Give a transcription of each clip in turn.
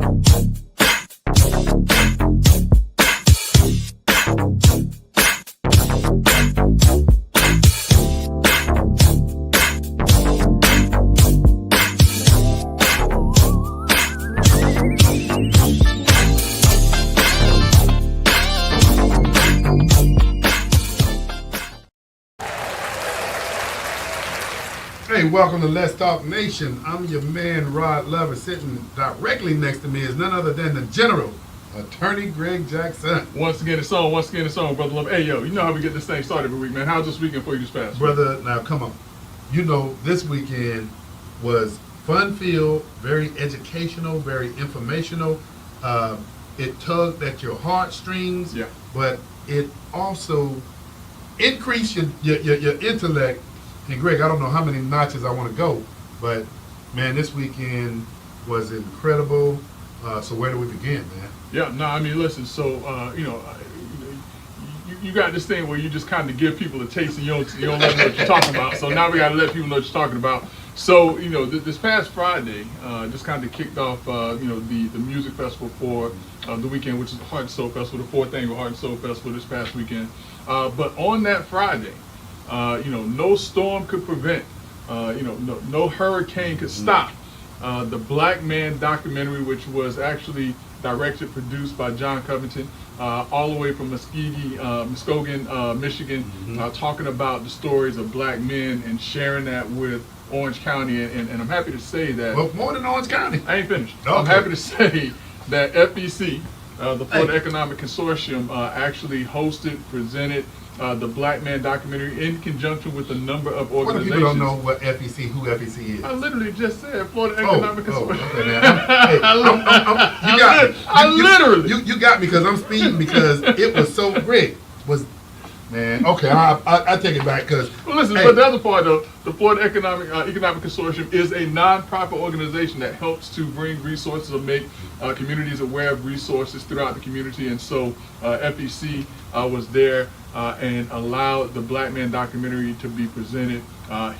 Hey, welcome to Let's Talk Nation. I'm your man, Rod Lover. Sitting directly next to me is none other than the General, Attorney Greg Jackson. Once again, it's on, Brother Love. Hey, yo, you know how we get this thing started every week, man. How's this weekend for you this past week? Brother, now come on. You know, this weekend was fun-filled, very educational, very informational. It tugged at your heartstrings, Yeah. but it also increased your intellect. And Greg, I don't know how many notches I want to go, but man, this weekend was incredible. So where do we begin, man? Yeah, no, I mean, listen, so, you got this thing where you just kind of give people a taste and you don't let them know what you're talking about. So now we got to let people know what you're talking about. So, this past Friday, just kind of kicked off, the music festival for the weekend, which is the Heart and Soul Festival, the fourth annual Heart and Soul Festival this past weekend. But on that Friday, no storm could prevent, no hurricane could stop the Black Man documentary, which was actually directed, produced by John Covington, all the way from Muskogee, Michigan, talking about the stories of black men and sharing that with Orange County. And I'm happy to say that. Well, more than Orange County. I ain't finished. Okay. I'm happy to say that FEC, the Florida Economic Consortium, actually hosted, presented the Black Man documentary in conjunction with a number of organizations. What if people don't know what FEC, who FEC is? I literally just said Florida Economic Consortium. Okay, man. You got me because I'm speeding because it was so great. Man, okay, I take it back because. Well, listen, but the other part though, the Florida Economic Consortium is a nonprofit organization that helps to bring resources or make communities aware of resources throughout the community, and so FEC was there and allowed the Black Man documentary to be presented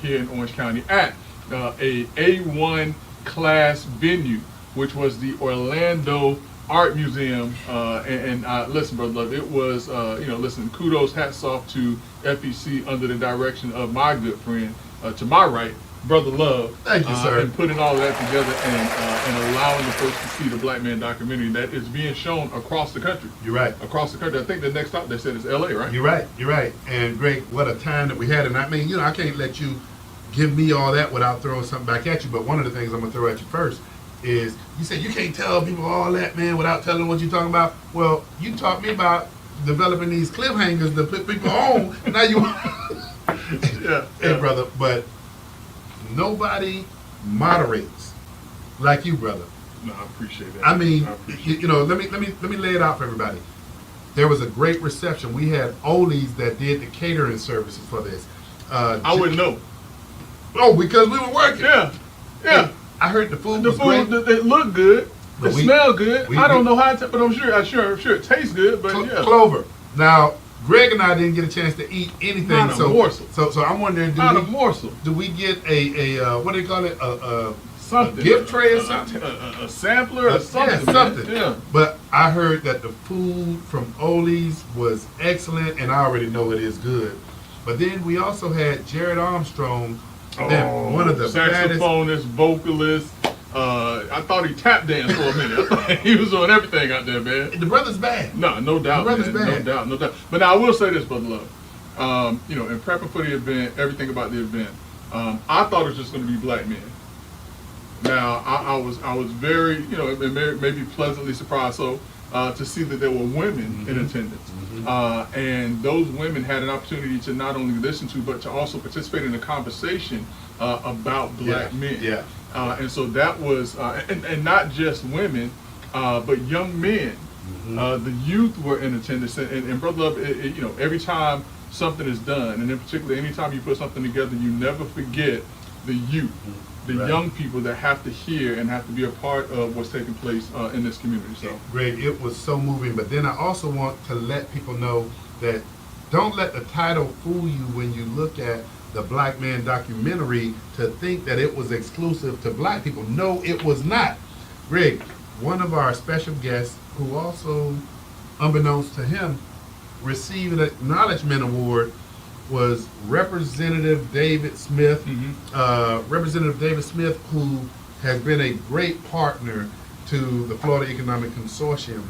here in Orange County at a A1 class venue, which was the Orlando Art Museum, and listen, Brother Love, it was, listen, kudos, hats off to FEC under the direction of my good friend, to my right, Brother Love. Thank you, sir. And putting all of that together and allowing the folks to see the Black Man documentary that is being shown across the country. You're right. Across the country. I think the next stop they said is LA, right? You're right. And Greg, what a time that we had. And I mean, I can't let you give me all that without throwing something back at you. But one of the things I'm going to throw at you first is you said you can't tell people all that, man, without telling them what you're talking about. Well, you taught me about developing these cliffhangers to put people on. And now you Hey, brother, but nobody moderates like you, brother. No, I appreciate that. I mean, let me lay it out for everybody. There was a great reception. We had Ole's that did the catering services for this. I wouldn't know. Oh, because we were working. Yeah. I heard the food was great. It looked good. It smelled good. I don't know how but I'm sure it tastes good. But Clover. Now, Greg and I didn't get a chance to eat anything. Not a morsel. So I'm wondering, do we get a what do they call it? Something. A gift tray or something? A sampler or something. Yeah, something. Yeah. But I heard that the food from Ole's was excellent, and I already know it is good. But then we also had Jared Armstrong, one of the saxophonist, vocalist. I thought he tap danced for a minute. I thought he was doing everything out there, man. The brother's bad. No doubt, the brother's man. bad. No doubt. But now I will say this, Brother Love. In prepping for the event, everything about the event, I thought it was just going to be black men. Now I was very, maybe pleasantly surprised to see that there were women in attendance, and those women had an opportunity to not only listen to but to also participate in a conversation about black men. Yeah. And so that was, and not just women, but young men. The youth were in attendance, and Brother Love, every time something is done, and in particular, anytime you put something together, you never forget the youth, the young people that have to hear and have to be a part of what's taking place in this community. So, Greg, it was so moving. But then I also want to let people know that don't let the title fool you when you look at the Black Man documentary to think that it was exclusive to black people. No, it was not. Greg, one of our special guests, who also, unbeknownst to him, received an acknowledgement award, was Representative David Smith. Representative David Smith, who has been a great partner to the Florida Economic Consortium,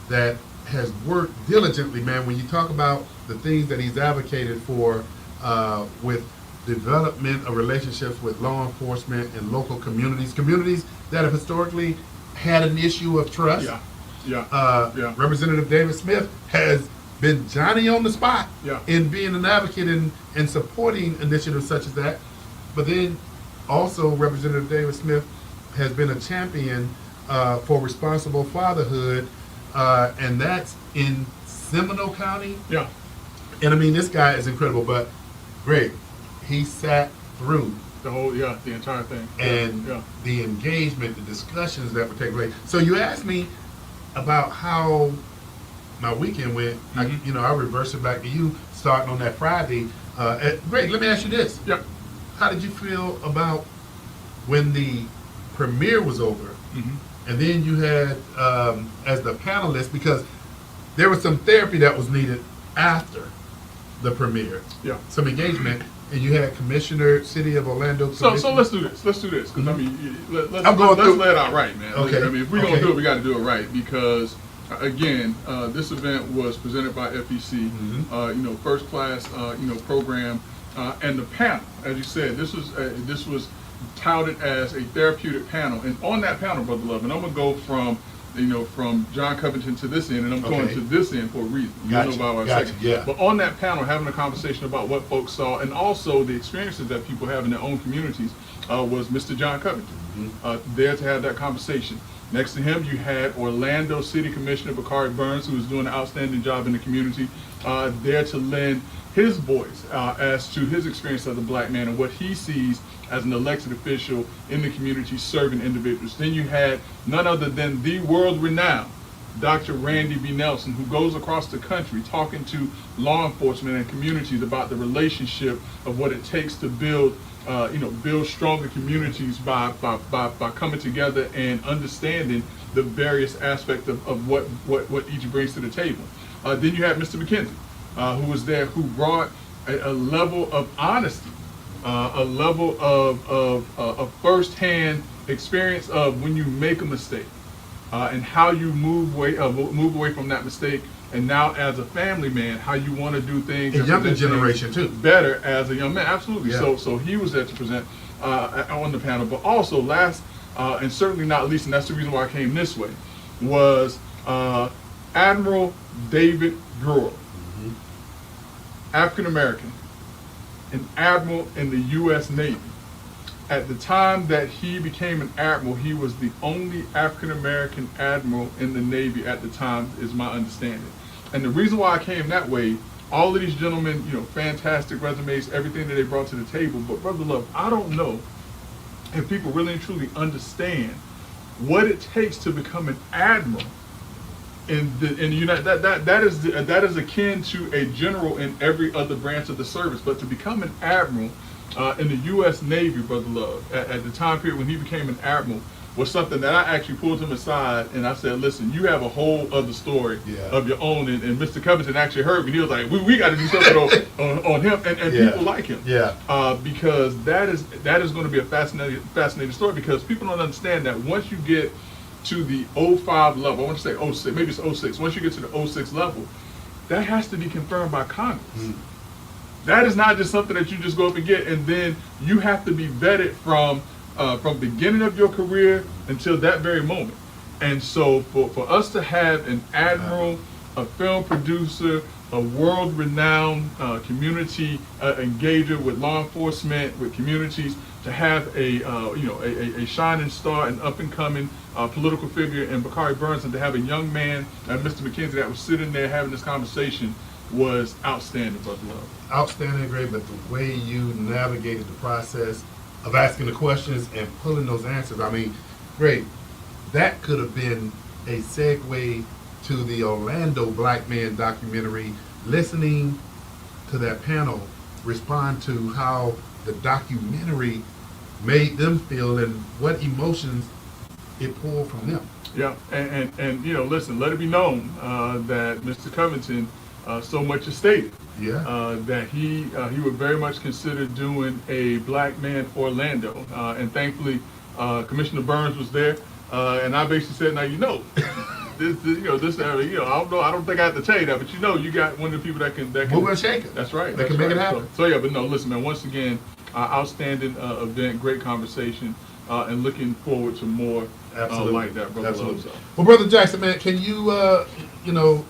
that has worked diligently, man. When you talk about the things that he's advocated for with development of relationships with law enforcement and local communities that have historically had an issue of trust. Yeah. Representative David Smith has been Johnny on the spot Yeah. in being an advocate and supporting initiatives such as that. But then also Representative David Smith has been a champion for responsible fatherhood, and that's in Seminole County. Yeah. And I mean, this guy is incredible, but Greg, he sat through The entire thing. and Yeah. the engagement, the discussions that were taking place. So you asked me about how my weekend went. I reverse it back to you, starting on that Friday. Greg, let me ask you this. Yeah. How did you feel about when the premiere was over, and then you had, as the panelist, because there was some therapy that was needed after the premiere, Yeah. some engagement, and you had Commissioner, City of Orlando. So Commissioner- let's do this. Let's do this because I mean, let's I'm going through- lay it out right, man. Okay. I mean, if we're Okay. gonna do it, we got to do it right because again, this event was presented by FEC. First class, program, and the panel, as you said, this was touted as a therapeutic panel, and on that panel, Brother Love, and I'm gonna go from John Covington to this end, and I'm going Okay. to this end for a reason. Gotcha, You'll know about gotcha, second. yeah. But on that panel, having a conversation about what folks saw and also the experiences that people have in their own communities was Mr. John Covington, there to have that conversation. Next to him, you had Orlando City Commissioner Bakari Burns, who was doing an outstanding job in the community, there to lend his voice as to his experience as a black man and what he sees as an elected official in the community serving individuals. Then you had none other than the world-renowned Dr. Randy B. Nelson, who goes across the country talking to law enforcement and communities about the relationship of what it takes to build stronger communities by coming together and understanding the various aspects of what each brings to the table. Then you have Mr. McKenzie, who was there, who brought a level of honesty, a level of firsthand experience of when you make a mistake, and how you move away from that mistake. And now, as a family man, how you want to do things. And younger generation too. Better as a young man, absolutely. Yeah. So he was there to present on the panel. But also, last and certainly not least, and that's the reason why I came this way, was Admiral David Brewer, African American, an admiral in the U.S. Navy. At the time that he became an admiral, he was the only African American admiral in the Navy at the time, is my understanding. And the reason why I came that way, all of these gentlemen, fantastic resumes, everything that they brought to the table. But Brother Love, I don't know if people really and truly understand what it takes to become an admiral in the United. That is akin to a general in every other branch of the service. But to become an admiral in the U.S. Navy, Brother Love, at the time period when he became an admiral, was something that I actually pulled him aside and I said, listen, you have a whole other story of your own. And Mr. Covington actually heard me. He was like, we got to do something on him and people like him. Because that is going to be a fascinating story, because people don't understand that once you get to the 05 level, I want to say 06, maybe it's 06, once you get to the 06 level, that has to be confirmed by Congress. That is not just something that you just go up and get, and then you have to be vetted from beginning of your career until that very moment. And so for us to have an admiral, a film producer, a world-renowned community engager with law enforcement, with communities, to have a shining star, an up-and-coming political figure in Bakari Burns, and to have a young man, Mr. McKenzie, that was sitting there having this conversation, was outstanding, Brother Love. Outstanding, great, but the way you navigated the process of asking the questions and pulling those answers, I mean, great. That could have been a segue to the Orlando Black Man documentary, listening to that panel respond to how the documentary made them feel and what emotions it pulled from them. Yeah, and you know, listen, let it be known that Mr. Covington so much is stated Yeah. that he would very much consider doing a Black Man Orlando, and thankfully Commissioner Burns was there, and I basically said, now you know, this area, I don't think I have to tell you that, but you got one of the people that can Move and shake it. That's right. That can make it happen. So yeah, but no, listen, man. Once again, outstanding event, great conversation, and looking forward to more like that, brother. Absolutely. Love, so. Well, Brother Jackson, man, can you,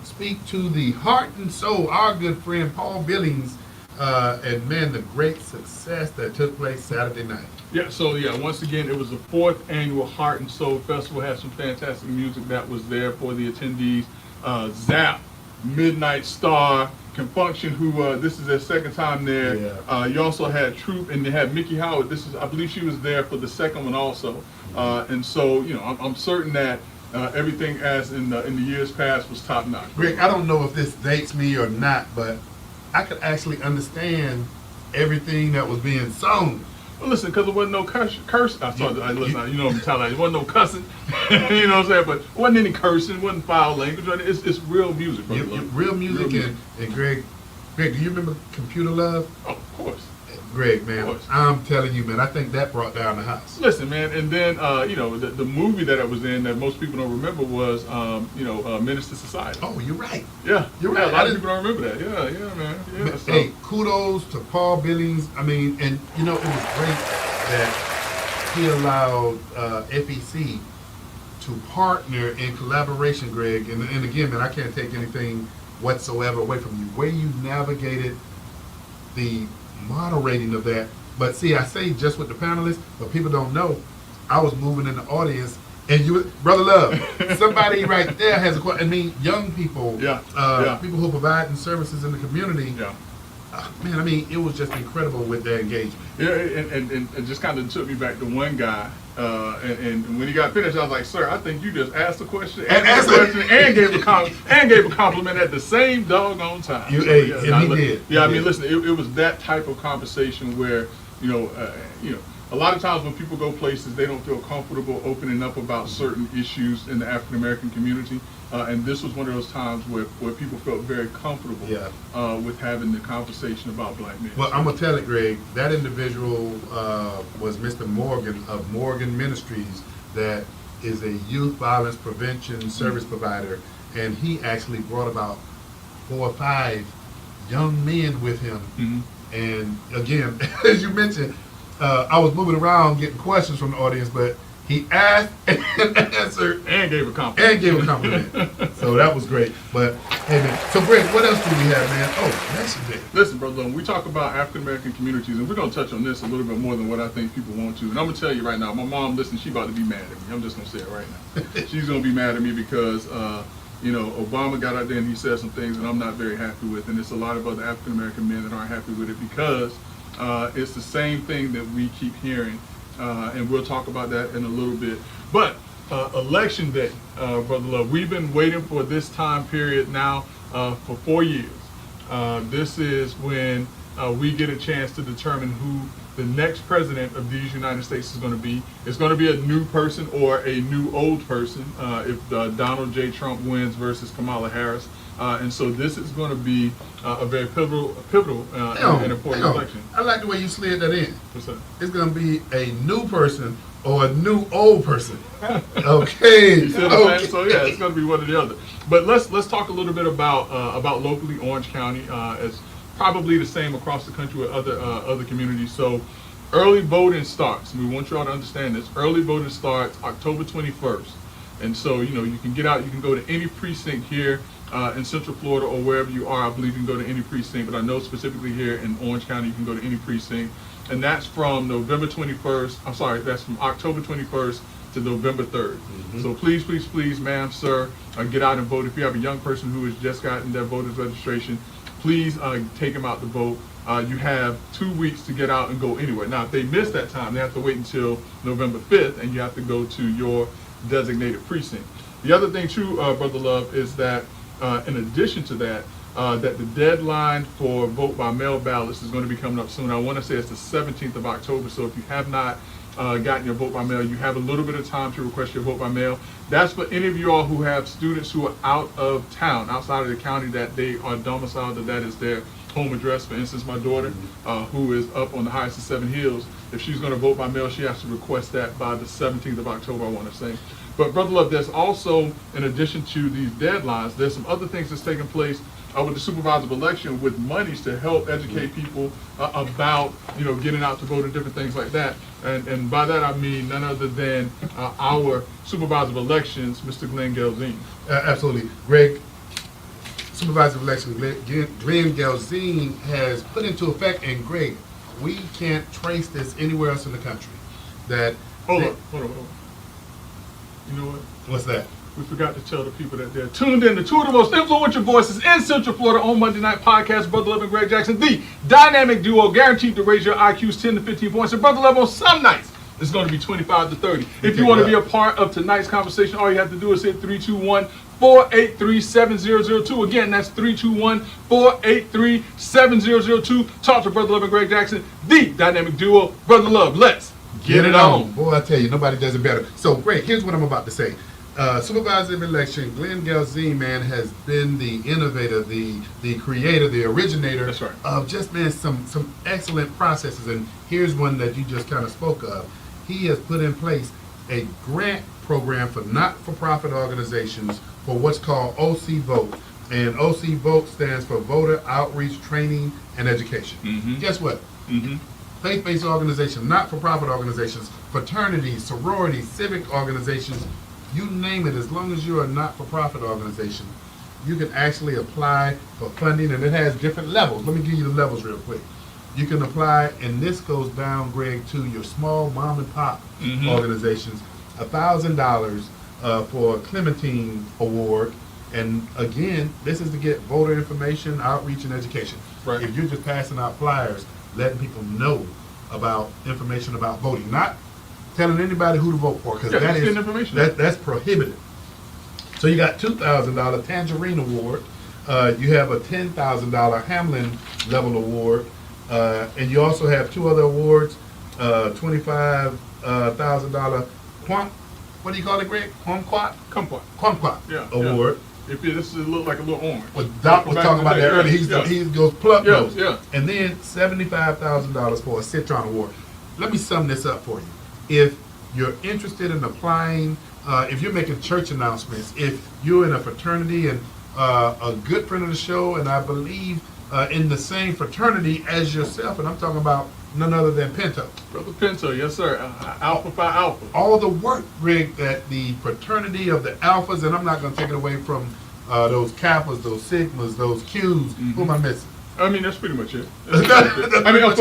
speak to the heart and soul, our good friend Paul Billings, and man, the great success that took place Saturday night. Yeah, so once again, it was the 4th annual Heart and Soul Festival. Had some fantastic music that was there for the attendees. Zap, Midnight Star, Confunction, who this is their 2nd time there. Yeah. You also had Troop, and they had Mickey Howard. I believe she was there for the 2nd one also. And so, I'm certain that everything as in the years past was top notch. Greg, I don't know if this dates me or not, but I could actually understand everything that was being sung. Well, listen, because there wasn't no curse. Listen, I'm telling you, there wasn't no cussing. You know what I'm saying? But it wasn't any cursing, wasn't foul language. It's real music, brother. Real music. And Greg, do you remember Computer Love? Oh, of course. Greg, man, I'm telling you, man, I think that brought down the house. Listen, man, and then the movie that I was in that most people don't remember was Menace to Society. Oh, you're right. Yeah, you're right. A lot of people don't remember that. Yeah, man. Yeah. So. Hey, kudos to Paul Billings. I mean, and it was great that he allowed FEC to partner in collaboration, Greg. And again, man, I can't take anything whatsoever away from you. Where you navigated the moderating of that. But see, I say just with the panelists, but people don't know, I was moving in the audience, and you, Brother Love, somebody right there has a question. I mean, young people, people who provide services in the community. Yeah. Man, I mean, it was just incredible with their engagement. Yeah, and it just kind of took me back to one guy, and when he got finished, I was like, "Sir, I think you just asked a question, and gave a compliment at the same doggone time." He did. Yeah, I mean, listen, it was that type of conversation where a lot of times when people go places, they don't feel comfortable opening up about certain issues in the African American community. And this was one of those times where people felt very comfortable with having the conversation about Black men. Well, I'm going to tell it, Greg. That individual was Mr. Morgan of Morgan Ministries, that is a youth violence prevention service provider. And he actually brought about 4 or 5 young men with him. Mm-hmm. And again, as you mentioned, I was moving around getting questions from the audience, but he asked and answered and gave a compliment. So that was great. But hey, man. So Greg, what else do we have, man? Oh, Mexican. Listen, brother, when we talk about African American communities, and we're gonna touch on this a little bit more than what I think people want to. And I'm gonna tell you right now, my mom, listen, she about to be mad at me. I'm just gonna say it right now. She's gonna be mad at me because Obama got out there and he said some things that I'm not very happy with, and it's a lot of other African American men that aren't happy with it because it's the same thing that we keep hearing. And we'll talk about that in a little bit. But election day, Brother Love, we've been waiting for this time period now for 4 years. This is when we get a chance to determine who the next president of these United States is going to be. It's going to be a new person or a new old person if Donald J. Trump wins versus Kamala Harris. And so this is going to be a very pivotal and important election. I like the way you slid that in. What's that? It's going to be a new person or a new old person. Okay. You see what I'm saying? So yeah, it's going to be one or the other. But let's talk a little bit about locally Orange County. It's probably the same across the country with other communities. So early voting starts. We want you all to understand this. Early voting starts October 21st. And so, you can get out, you can go to any precinct here in Central Florida or wherever you are. I believe you can go to any precinct, but I know specifically here in Orange County, you can go to any precinct. And that's from that's from October 21st to November 3rd. Mm-hmm. So please, ma'am, sir, get out and vote. If you have a young person who has just gotten their voter's registration, please take them out to vote. You have 2 weeks to get out and go anywhere. Now, if they miss that time, they have to wait until November 5th, and you have to go to your designated precinct. The other thing too, Brother Love, is that in addition to that, that the deadline for vote by mail ballots is going to be coming up soon. I want to say it's the 17th of October, so if you have not gotten your vote by mail, you have a little bit of time to request your vote by mail. That's for any of you all who have students who are out of town, outside of the county that they are domiciled, that is their home address. For instance, my daughter, who is up on the Highest of Seven Hills, if she's going to vote by mail, she has to request that by the 17th of October, I want to say. But Brother Love, there's also, in addition to these deadlines, there's some other things that's taking place with the supervisor of election with monies to help educate people about, getting out to vote and different things like that. And by that I mean none other than our supervisor of elections, Mr. Glenn Gelzine. Absolutely. Greg, supervisor of election Glenn Gelzine has put into effect, and Greg, we can't trace this anywhere else in the country. Hold on. You know what? What's that? We forgot to tell the people that they're tuned in to two of the most influential voices in Central Florida on Monday Night Podcast, Brother Love and Greg Jackson, the dynamic duo guaranteed to raise your IQs 10 to 15 points. And Brother Love, on some nights, it's going to be 25 to 30. If you want to be a part of tonight's conversation, all you have to do is hit 321-483-7002. Again, that's 321-483-7002. Talk to Brother Love and Greg Jackson, the dynamic duo. Brother Love, let's get it on. Boy, I tell you, nobody does it better. So, Greg, here's what I'm about to say. Supervisor of election Glenn Gelzine, man, has been the innovator, the creator, the originator. That's right. Of just, man, some excellent processes. And here's one that you just kind of spoke of. He has put in place a grant program for not-for-profit organizations for what's called OC Vote. And OC Vote stands for Voter Outreach, Training, and Education. Mm-hmm. Guess what? Mm-hmm. Faith-based organizations, not-for-profit organizations, fraternities, sororities, civic organizations, you name it, as long as you're a not-for-profit organization, you can actually apply for funding, and it has different levels. Let me give you the levels real quick. You can apply, and this goes down, Greg, to your small mom-and-pop organizations, $1,000 for a Clementine Award. And again, this is to get voter information, outreach, and education. Right. If you're just passing out flyers, letting people know about information about voting, not telling anybody who to vote for, because that's prohibited. So you got $2,000 Tangerine Award. You have a $10,000 Hamlin Level Award, and you also have two other awards: $25,000 what do you call it, Greg? Kumquat Award. Yeah. If this look like a little orange. Well, Doc was talking about that earlier. He goes plug nose. Yeah. And then $75,000 for a Citron Award. Let me sum this up for you. If you're interested in applying, if you're making church announcements, if you're in a fraternity and a good friend of the show, and I believe in the same fraternity as yourself, and I'm talking about none other than Pinto. Brother Pinto, yes sir, Alpha Phi Alpha. All the work, Rick, that the fraternity of the Alphas, and I'm not going to take it away from those Kappas, those Sigmas, those Qs. Who am I missing? I mean, that's pretty much it. For the male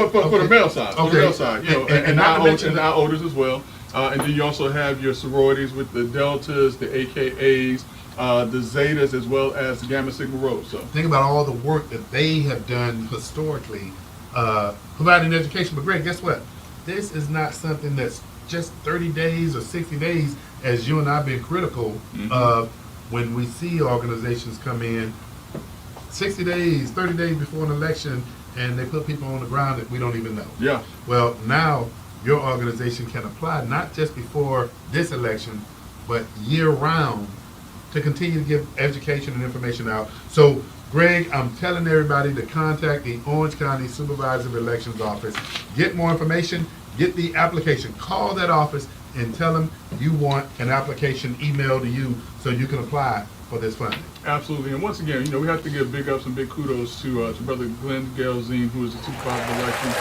side. For the male side, and our oldest as well. And then you also have your sororities with the Deltas, the AKAs, the Zetas, as well as the Gamma Sigma Rhos. So think about all the work that they have done historically, providing education. But Greg, guess what? This is not something that's just 30 days or 60 days, as you and I have been critical of when we see organizations come in 60 days, 30 days before an election, and they put people on the ground that we don't even know. Yeah. Well, now your organization can apply not just before this election, but year-round to continue to give education and information out. So, Greg, I'm telling everybody to contact the Orange County Supervisor of Elections Office. Get more information, get the application. Call that office and tell them you want an application emailed to you so you can apply for this funding. Absolutely. And once again, we have to give big ups and big kudos to Brother Glenn Gelzine, who is the supervisor of elections.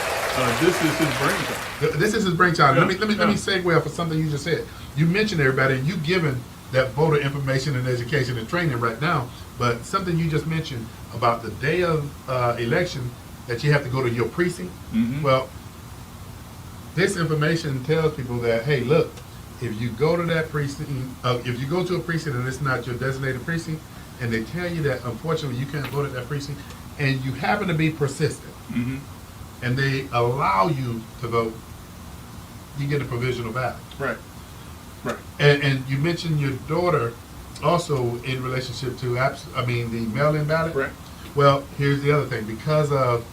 This is his brainchild. This is his brainchild. Yeah. Let me segue for something you just said. You mentioned everybody, and you've given that voter information and education and training right now, but something you just mentioned about the day of election that you have to go to your precinct. Well, this information tells people that, hey, look, if you go to that precinct, if you go to a precinct and it's not your designated precinct, and they tell you that unfortunately you can't vote at that precinct, and you happen to be persistent, and they allow you to vote, you get a provisional ballot. Right. And you mentioned your daughter also in relationship to the mail-in ballot. Right. Well, here's the other thing. Because of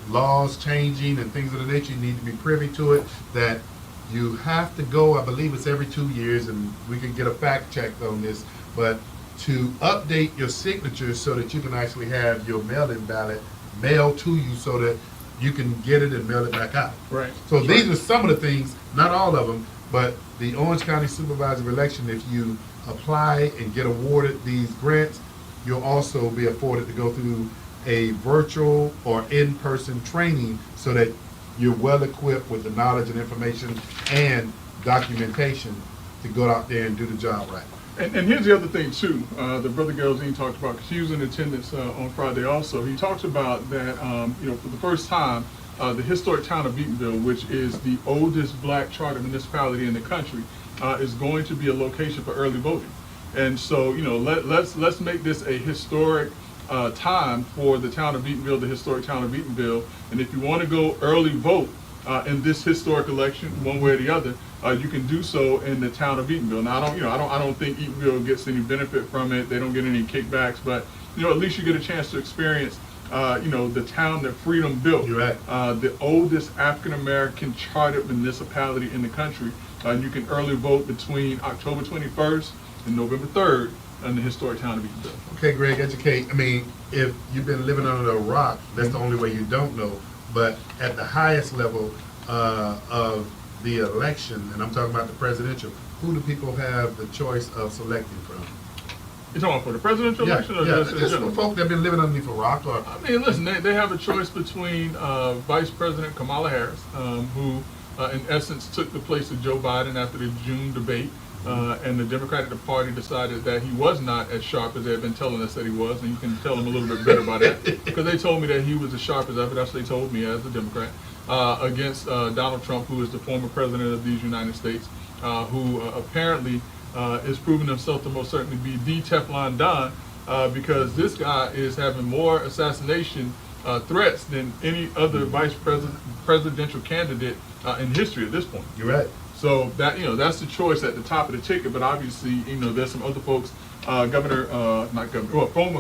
laws changing and things of the nature, you need to be privy to it, that you have to go, I believe it's every 2 years, and we can get a fact check on this, but to update your signatures so that you can actually have your mail-in ballot mailed to you so that you can get it and mail it back out. Right. So That's these right. are some of the things, not all of them, but the Orange County Supervisor election, if you apply and get awarded these grants, you'll also be afforded to go through a virtual or in-person training so that you're well equipped with the knowledge and information and documentation to go out there and do the job right. And here's the other thing too, that Brother Geraldine talked about, because he was in attendance on Friday also. He talked about that, for the first time, the historic town of Eatonville, which is the oldest black charter municipality in the country, is going to be a location for early voting. And so, let's make this a historic time for the town of Eatonville, the historic town of Eatonville. And if you want to go early vote in this historic election, one way or the other, you can do so in the town of Eatonville. Now, I don't think Eatonville gets any benefit from it. They don't get any kickbacks, but at least you get a chance to experience, the town that freedom built. You're right. The oldest African American chartered municipality in the country. You can early vote between October 21st and November 3rd in the historic town of Eatonville. Okay, Greg, educate. I mean, if you've been living under a rock, that's the only way you don't know. But at the highest level of the election, and I'm talking about the presidential, who do people have the choice of selecting from? You talking about for the presidential election or just in just general? for folk that have been living underneath a rock or I mean, listen, they have a choice between Vice President Kamala Harris, who in essence took the place of Joe Biden after the June debate, and the Democratic Party decided that he was not as sharp as they had been telling us that he was, and you can tell them a little bit better by that, because they told me that he was as sharp as ever. That's what they told me as a Democrat, against Donald Trump, who is the former president of these United States, who apparently is proving himself to most certainly be the Teflon Don, because this guy is having more assassination threats than any other presidential candidate in history at this point. you're right. So that that's the choice at the top of the ticket. But obviously, there's some other folks. Former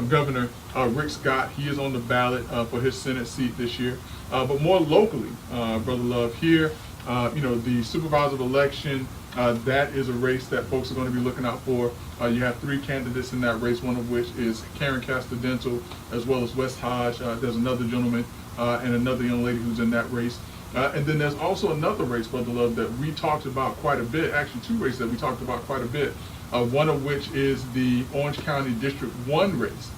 Governor Rick Scott, he is on the ballot for his Senate seat this year. But more locally, Brother Love, here, the supervisor of election, that is a race that folks are going to be looking out for. You have 3 candidates in that race, one of which is Karen Castadental, as well as West Hodge. There's another gentleman and another young lady who's in that race. And then there's also another race, Brother Love, that we talked about quite a bit, actually 2 races that we talked about quite a bit, one of which is the Orange County District 1 race,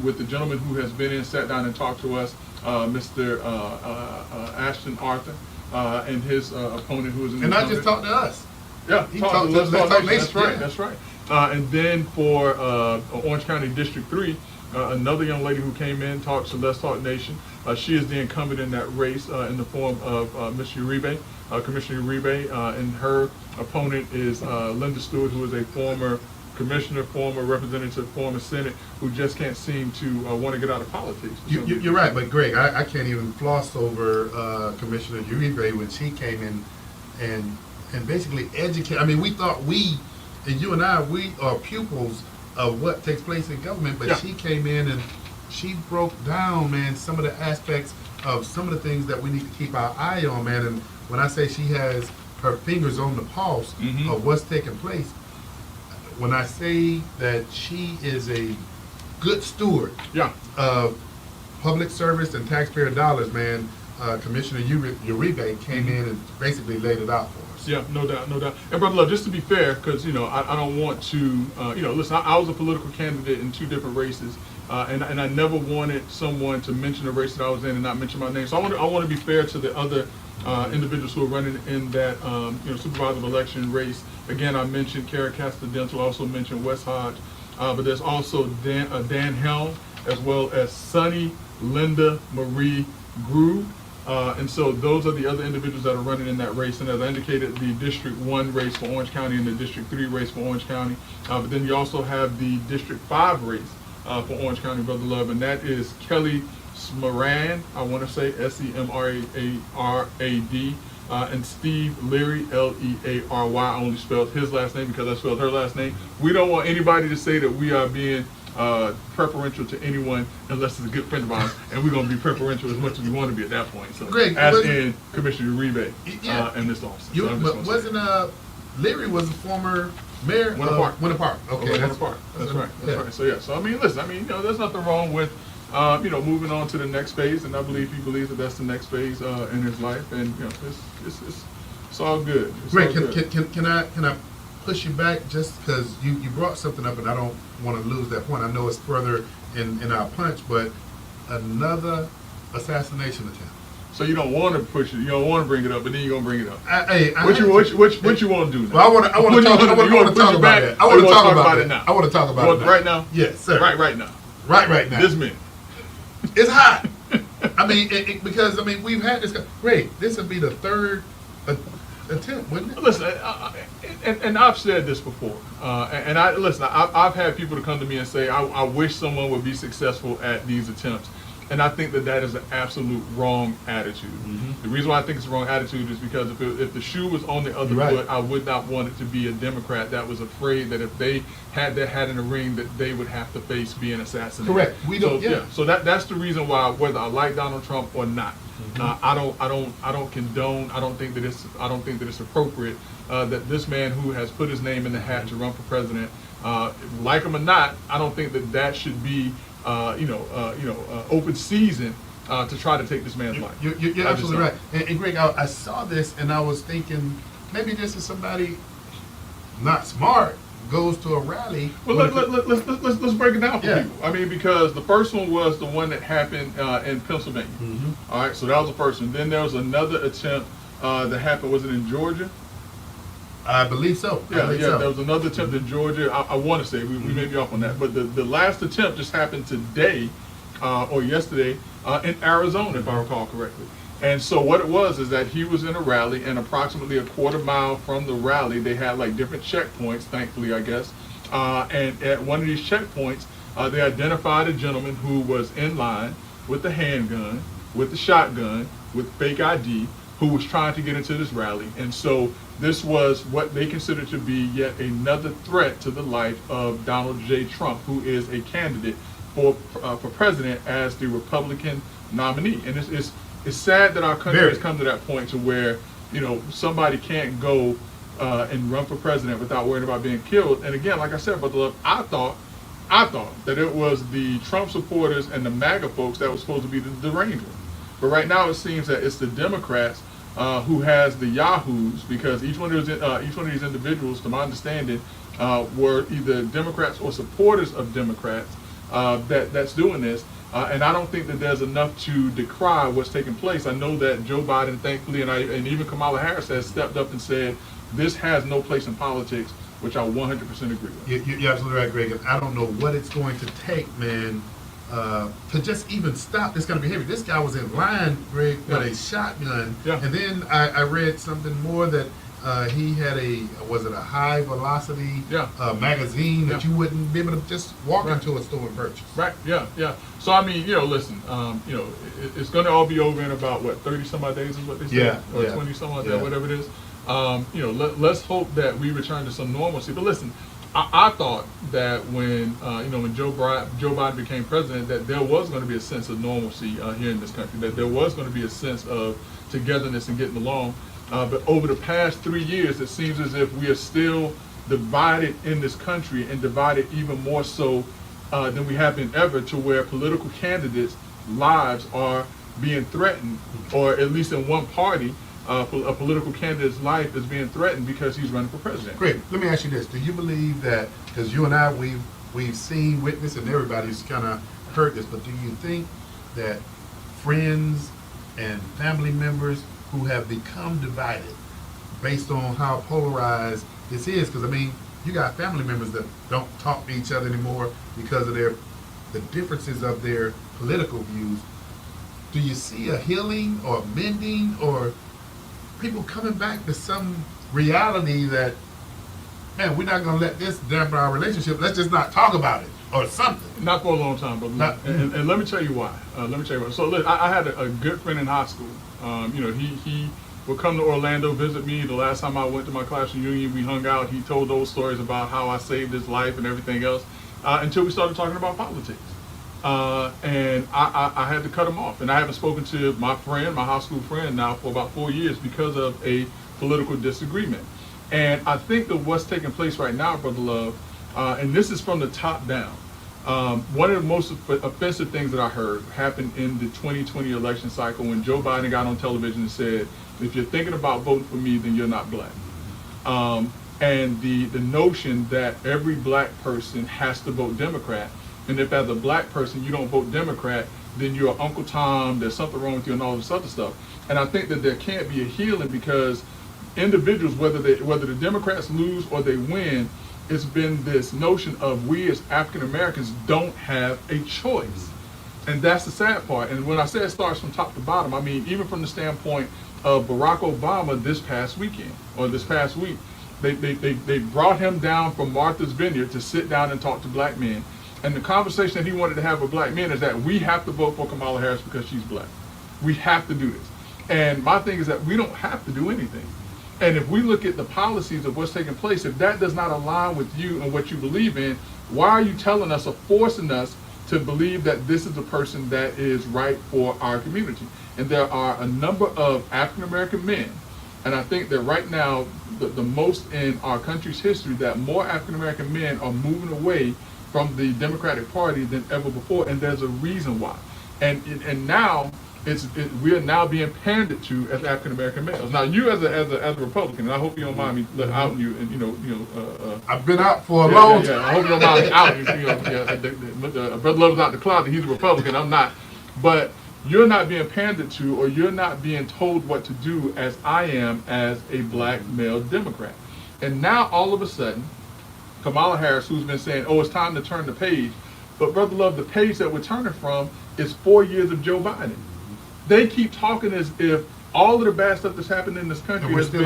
with the gentleman who has been in, sat down and talked to us, Mr. Ashton Arthur, and his opponent who is in And not just talk to us. Yeah, He talked to Let's Talk Nation. That's right. And then for Orange County District 3, another young lady who came in, talked to Let's Talk Nation. She is the incumbent in that race in the form of Ms. Uribe, Commissioner Uribe, and her opponent is Linda Stewart, who is a former commissioner, former representative, former Senate, who just can't seem to want to get out of politics. You're right, but Greg, I can't even floss over Commissioner Uribe when she came in and basically educate. I mean, we thought and you and I, we are pupils of what takes place in government, but she came in and she broke down, man, some of the aspects of some of the things that we need to keep our eye on, man. And when I say she has her fingers on the pulse of what's taking place, when I say that she is a good steward of public service and taxpayer dollars, man, Commissioner Uribe came in and basically laid it out for us. Yeah, no doubt. And Brother Love, just to be fair, because I don't want to, listen, I was a political candidate in 2 different races, and I never wanted someone to mention the race that I was in and not mention my name. So I want to be fair to the other individuals who are running in that supervisor of election race. Again, I mentioned Kara Castadental, also mentioned West Hodge, but there's also Dan Helm, as well as Sunny Linda Marie Groove. And so those are the other individuals that are running in that race. And as I indicated, the District 1 race for Orange County and the District 3 race for Orange County. But then you also have the District 5 race for Orange County, Brother Love, and that is Kelly Smarad, I want to say Semarad, and Steve Leary, Leary. I only spelled his last name because I spelled her last name. We don't want anybody to say that we are being preferential to anyone unless it's a good friend of ours, and we're going to be preferential as much as we want to be at that point. So, Greg, as wasn't- in Commissioner Uribe Yeah. and Mr. Austin. You, So I'm just but gonna say- wasn't Leary was a former mayor Winter of Park. Winter Park. Okay, Winter Park. That's right. That's right. So yeah. So I mean, listen. I mean, there's nothing wrong with, moving on to the next phase, and I believe he believes that that's the next phase in his life, and it's all good. It's Great. all good. Can I push you back just because you brought something up and I don't want to lose that point. I know it's further in our punch, but another assassination attempt. So you don't want to push it. You don't want to bring it up, but then you're gonna bring it up. What What you want to do now? Well, I want to talk. You I want wanna to push talk it about back, that. I or want you to wanna talk about it it now? I want to talk You about want it it right now? Yes, sir. Right now. Right now. This minute. It's hot. I mean, because we've had this. Great. This would be the third attempt, wouldn't it? Listen, and I've said this before, and I've had people to come to me and say, I wish someone would be successful at these attempts, and I think that is an absolute wrong attitude. Mm-hmm. The reason why I think it's a wrong attitude is because if the shoe was on the other Right. foot, I would not want it to be a Democrat that was afraid that if they had their hat in the ring, that they would have to face being assassinated. Correct. We don't. So, Yeah. So that's the reason why, whether I like Donald Trump or not, I don't condone. I don't think that it's appropriate that this man who has put his name in the hat to run for president, like him or not, I don't think that should be open season to try to take this man's life. You're I just absolutely don't. right. And Greg, I saw this and I was thinking maybe this is somebody not smart goes to a rally. Well, let's break it down for Yeah. people. I mean, because the first one was the one that happened in Pennsylvania. Mhm. All right, so that was the first one. Then there was another attempt that happened. Was it in Georgia? I believe so. I Yeah, believe yeah. so. There was another attempt in Georgia. I want to say we may be off on that, but the last attempt just happened today or yesterday in Arizona, if I recall correctly. And so what it was is that he was in a rally, and approximately a quarter mile from the rally, they had like different checkpoints. Thankfully, I guess. And at one of these checkpoints, they identified a gentleman who was in line with the handgun, with the shotgun, with fake ID, who was trying to get into this rally. And so this was what they considered to be yet another threat to the life of Donald J. Trump, who is a candidate for president as the Republican nominee. And it's sad that our country Very. has come to that point to where, somebody can't go and run for president without worrying about being killed. And again, like I said, Brother Love, I thought that it was the Trump supporters and the MAGA folks that was supposed to be the deranged ones. But right now it seems that it's the Democrats who has the yahoos, because each one of these individuals, to my understanding, were either Democrats or supporters of Democrats that's doing this. And I don't think that there's enough to decry what's taking place. I know that Joe Biden, thankfully, and even Kamala Harris has stepped up and said this has no place in politics, which I 100% agree with. You're absolutely right, Greg. And I don't know what it's going to take, man, to just even stop this kind of behavior. This guy was in line, Greg, with a shotgun. Yeah. And then I read something more that he had a high velocity Yeah. magazine that Yeah. you wouldn't be able to just walk Right. into a store and purchase. Right. Yeah. Yeah. So I mean, listen, it's going to all be over in about 30 some odd days is what they say, Yeah, or yeah, 20 some odd yeah. days, whatever it is. Let's hope that we return to some normalcy. But listen, I thought that when Joe Biden became president, that there was going to be a sense of normalcy here in this country, that there was going to be a sense of togetherness and getting along. But over the past 3 years, it seems as if we are still divided in this country, and divided even more so than we have been ever, to where political candidates' lives are being threatened, or at least in one party, a political candidate's life is being threatened because he's running for president. Great. Let me ask you this: do you believe that? Because you and I, we've seen, witnessed, and everybody's kind of heard this. But do you think that friends and family members who have become divided based on how polarized this is? Because you got family members that don't talk to each other anymore because of the differences of their political views. Do you see a healing or mending, or people coming back to some reality that, man, we're not going to let this dampen our relationship. Let's just not talk about it or something. Not for a long time, but and let me tell you why. So look, I had a good friend in high school. He would come to Orlando, visit me. The last time I went to my class reunion, we hung out. He told those stories about how I saved his life and everything else. until we started talking about politics. And I had to cut him off. And I haven't spoken to my friend, my high school friend, now for about 4 years because of a political disagreement. And I think that what's taking place right now, Brother Love, and this is from the top down, one of the most offensive things that I heard happened in the 2020 election cycle when Joe Biden got on television and said, if you're thinking about voting for me, then you're not black. And the notion that every black person has to vote Democrat, and if as a black person you don't vote Democrat, then you're Uncle Tom, there's something wrong with you and all this other stuff. And I think that there can't be a healing because individuals, whether the Democrats lose or they win, it's been this notion of we as African Americans don't have a choice. And that's the sad part. And when I say it starts from top to bottom, I mean, even from the standpoint of Barack Obama this past weekend, or this past week, they brought him down from Martha's Vineyard to sit down and talk to black men. And the conversation that he wanted to have with black men is that we have to vote for Kamala Harris because she's black. We have to do this. And my thing is that we don't have to do anything. And if we look at the policies of what's taking place, if that does not align with you and what you believe in, why are you telling us or forcing us to believe that this is the person that is right for our community? And there are a number of African American men, and I think that right now, the most in our country's history, that more African American men are moving away from the Democratic Party than ever before, and there's a reason why. And now we are now being pandered to as African American males. Now, you as a Republican, and I hope you don't mind me outing you, and I've been out for a long time. I hope you don't mind me outing you. Brother Love's out the closet. He's a Republican. I'm not, but you're not being pandered to, or you're not being told what to do as I am as a black male Democrat. And now all of a sudden, Kamala Harris, who's been saying, "Oh, it's time to turn the page," but Brother Love, the page that we're turning from is 4 years of Joe Biden. They keep talking as if all of the bad stuff that's happened in this country has been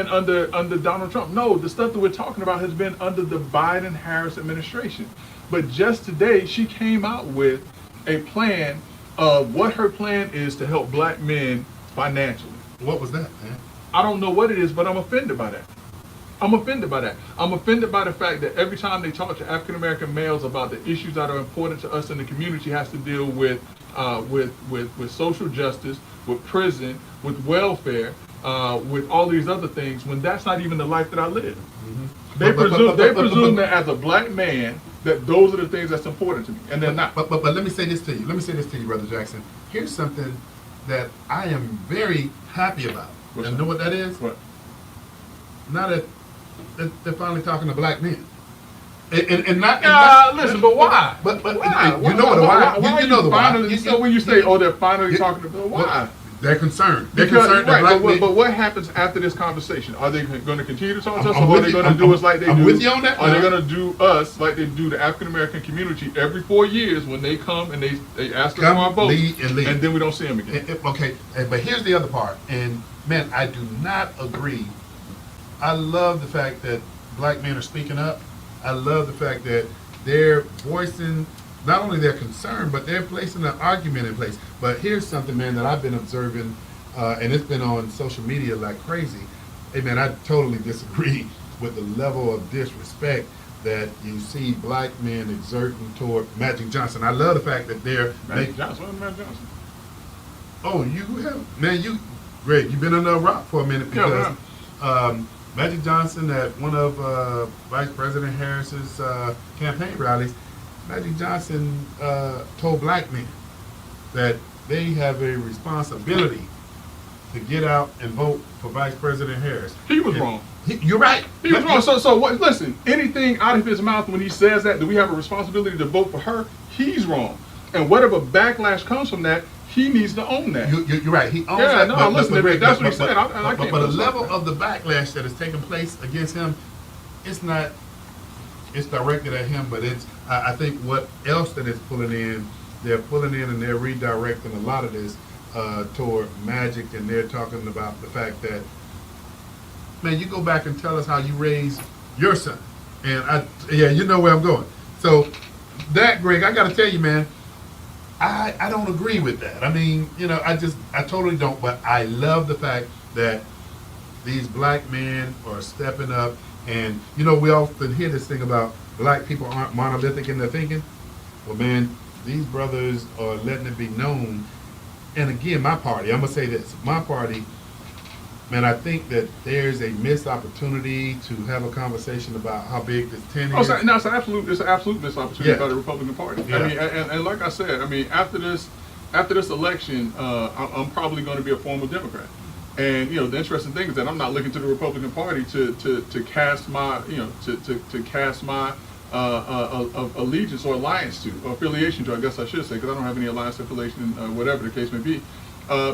under Donald Trump. No, the stuff that we're talking about has been under the Biden-Harris administration. But just today, she came out with a plan of what her plan is to help black men financially. What was that, man? I don't know what it is, but I'm offended by that. I'm offended by that. I'm offended by the fact that every time they talk to African American males about the issues that are important to us in the community has to deal with social justice, with prison, with welfare, with all these other things, when that's not even the life that I live. Mm-hmm. They presume that as a black man, that those are the things that's important to me, and they're not. But let me say this to you. Let me say this to you, Brother Jackson. Here's something that I am very happy about. You know what that is? What? Now that they're finally talking to black men. Listen, but why? But why? You know the why. You know the why. So when you say, "Oh, they're finally talking to," why? They're concerned. They're concerned that black men. But what happens after this conversation? Are they going to continue to talk to us, or are they going to do us like they do? I'm with you on that. Are they going to do us like they do the African American community every 4 years when they come and they ask us for our vote, and then we don't see them again? Okay, but here's the other part. And man, I do not agree. I love the fact that black men are speaking up. I love the fact that they're voicing not only their concern, but they're placing an argument in place. But here's something, man, that I've been observing, and it's been on social media like crazy. Hey, man, I totally disagree with the level of disrespect that you see black men exerting toward Magic Johnson. I love the fact that they're Magic Johnson. Oh, you have, man, Greg, you've been under a rock for a minute because Magic Johnson at one of Vice President Harris's campaign rallies, Magic Johnson told black men that they have a responsibility to get out and vote for Vice President Harris. He was wrong. You're right. He was wrong. So what? Listen, anything out of his mouth when he says that, do we have a responsibility to vote for her? He's wrong. And whatever backlash comes from that, he needs to own that. You're right. He owns that. No, that's what he said. But the level of the backlash that is taking place against him, it's not. It's directed at him, but it's. I think what else that it's pulling in, they're pulling in and they're redirecting a lot of this toward Magic, and they're talking about the fact that, man, you go back and tell us how you raised your son, and you know where I'm going. So that, Greg, I got to tell you, man. I don't agree with that. I mean, I totally don't, but I love the fact that these black men are stepping up, and we often hear this thing about black people aren't monolithic in their thinking. Well, man, these brothers are letting it be known. And again, my party, I'm gonna say this, my party, man, I think that there's a missed opportunity to have a conversation about how big this 10 Oh, is. so, no, it's an absolute missed opportunity Yeah. by the Republican Party. Yeah. I mean, and like I said, I mean, after this election, I'm probably going to be a former Democrat. And you know, the interesting thing is that I'm not looking to the Republican Party to cast my, you know, to cast my allegiance or alliance to, or affiliation to, I guess I should say, because I don't have any alliance affiliation, whatever the case may be,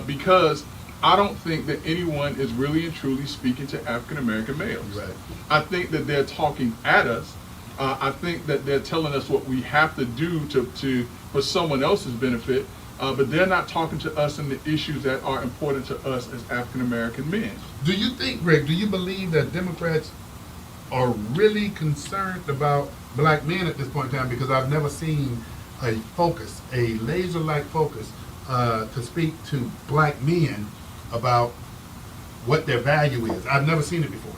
because I don't think that anyone is really and truly speaking to African American males. Right. I think that they're talking at us. I think that they're telling us what we have to do for someone else's benefit, but they're not talking to us and the issues that are important to us as African American men. Do you think, Greg, do you believe that Democrats are really concerned about black men at this point in time? Because I've never seen a focus, a laser-like focus, to speak to black men about what their value is. I've never seen it before.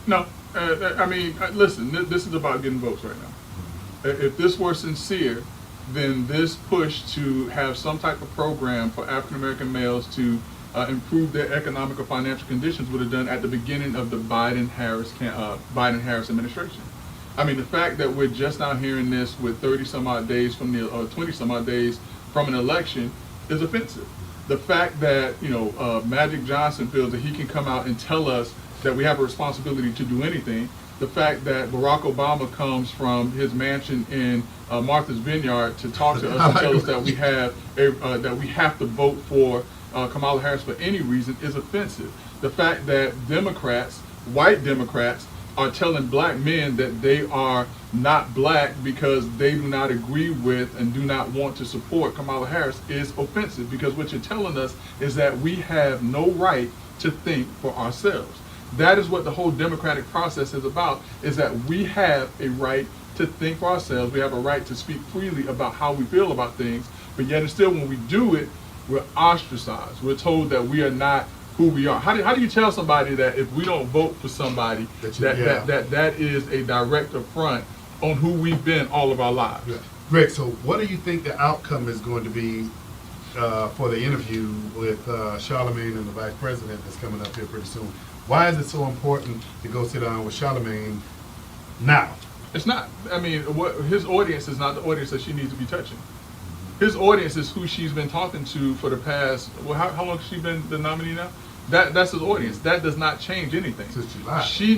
No, I mean, listen, this is about getting votes right now. If this were sincere, then this push to have some type of program for African American males to improve their economic or financial conditions would have done at the beginning of the Biden-Harris administration. I mean, the fact that we're just now hearing this with 30 some odd days from the, or 20 some odd days from an election is offensive. The fact that, you know, Magic Johnson feels that he can come out and tell us that we have a responsibility to do anything. The fact that Barack Obama comes from his mansion in Martha's Vineyard to talk to us and tell us that we have that we have to vote for Kamala Harris for any reason is offensive. The fact that Democrats, white Democrats, are telling black men that they are not black because they do not agree with and do not want to support Kamala Harris is offensive, because what you're telling us is that we have no right to think for ourselves. That is what the whole democratic process is about, is that we have a right to think for ourselves. We have a right to speak freely about how we feel about things, but yet and still when we do it, we're ostracized. We're told that we are not who we are. How do you tell somebody that if we don't vote for somebody, that is a direct affront on who we've been all of our lives? Yeah. Greg, so what do you think the outcome is going to be for the interview with Charlemagne and the Vice President that's coming up here pretty soon? Why is it so important to go sit down with Charlemagne now? It's not. I mean, his audience is not the audience that she needs to be touching. His audience is who she's been talking to for the past, well, how long has she been the nominee now? That's his audience. That does not change anything. Since July. She